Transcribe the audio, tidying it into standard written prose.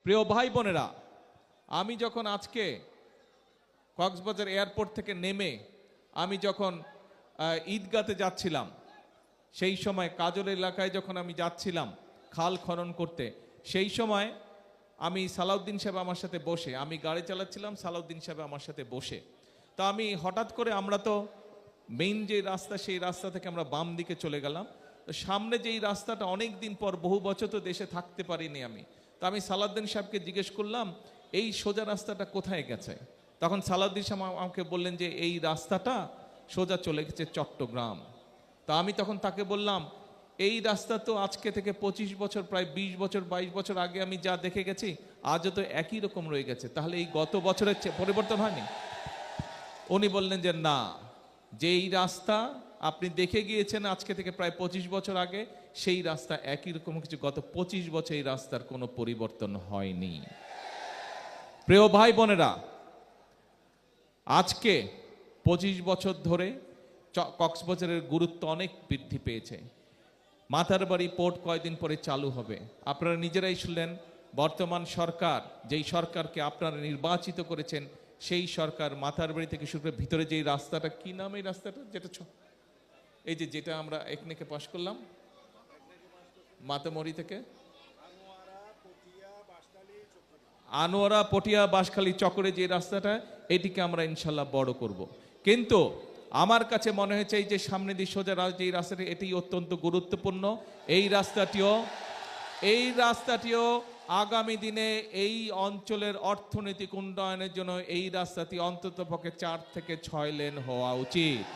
প্রিয় ভাই বোনেরা, আমি যখন আজকে কক্সবাজার এয়ারপোর্ট থেকে নেমে আমি যখন ঈদগাতে যাচ্ছিলাম, সেই সময় কাজল এলাকায় যখন আমি যাচ্ছিলাম খাল খনন করতে, সেই সময় আমি সালাউদ্দিন সাহেব আমার সাথে বসে, আমি গাড়ি চালাচ্ছিলাম, সালাউদ্দিন সাহেব আমার সাথে বসে। তো আমি হঠাৎ করে, আমরা তো মেইন যে রাস্তা, সেই রাস্তা থেকে আমরা বাম দিকে চলে গেলাম। তো সামনে যেই রাস্তাটা অনেক দিন পর, বহু বছর তো দেশে থাকতে পারিনি আমি, তো আমি সালাউদ্দিন সাহেবকে জিজ্ঞেস করলাম এই সোজা রাস্তাটা কোথায় গেছে। তখন সালাউদ্দিন সাহেব আমাকে বললেন যে এই রাস্তাটা সোজা চলে গেছে চট্টগ্রাম। তা আমি তখন তাকে বললাম, এই রাস্তা তো আজকে থেকে 25 বছর, প্রায় 20 বছর 22 বছর আগে আমি যা দেখে গেছি, আজও তো একই রকম রয়ে গেছে, তাহলে এই গত বছরের পরিবর্তন হয়নি? উনি বললেন যে না, যেই রাস্তা আপনি দেখে গিয়েছেন আজকে থেকে প্রায় 25 বছর আগে, সেই রাস্তা একই রকম কিছু, গত 25 বছর এই রাস্তার কোনো পরিবর্তন হয়নি। প্রিয় ভাই বোনেরা, আজকে 25 বছর ধরে কক্সবাজারের গুরুত্ব অনেক বৃদ্ধি পেয়েছে। মাতারবাড়ি পোর্ট কয়দিন পরে চালু হবে, আপনারা নিজেরাই শুনলেন। বর্তমান সরকার, যেই সরকারকে আপনারা নির্বাচিত করেছেন, সেই সরকার মাতারবাড়ি থেকে শুরু করে ভিতরে যেই রাস্তাটা, কি নাম এই রাস্তাটা, যেটা এই যেটা আমরা একনেকে পাশ করলাম মাতামরি থেকে আনোয়ারা পটিয়া বাঁশখালী চক্করে যে রাস্তাটা, এটিকে আমরা ইনশাল্লাহ বড় করব। কিন্তু আমার কাছে মনে হয়েছে এই যে সামনে দিয়ে সোজা যে রাস্তাটি, এটি অত্যন্ত গুরুত্বপূর্ণ। এই রাস্তাটিও আগামী দিনে এই অঞ্চলের অর্থনৈতিক উন্নয়নের জন্য এই রাস্তাটি অন্তত পক্ষে 4 থেকে 6 লেন হওয়া উচিত।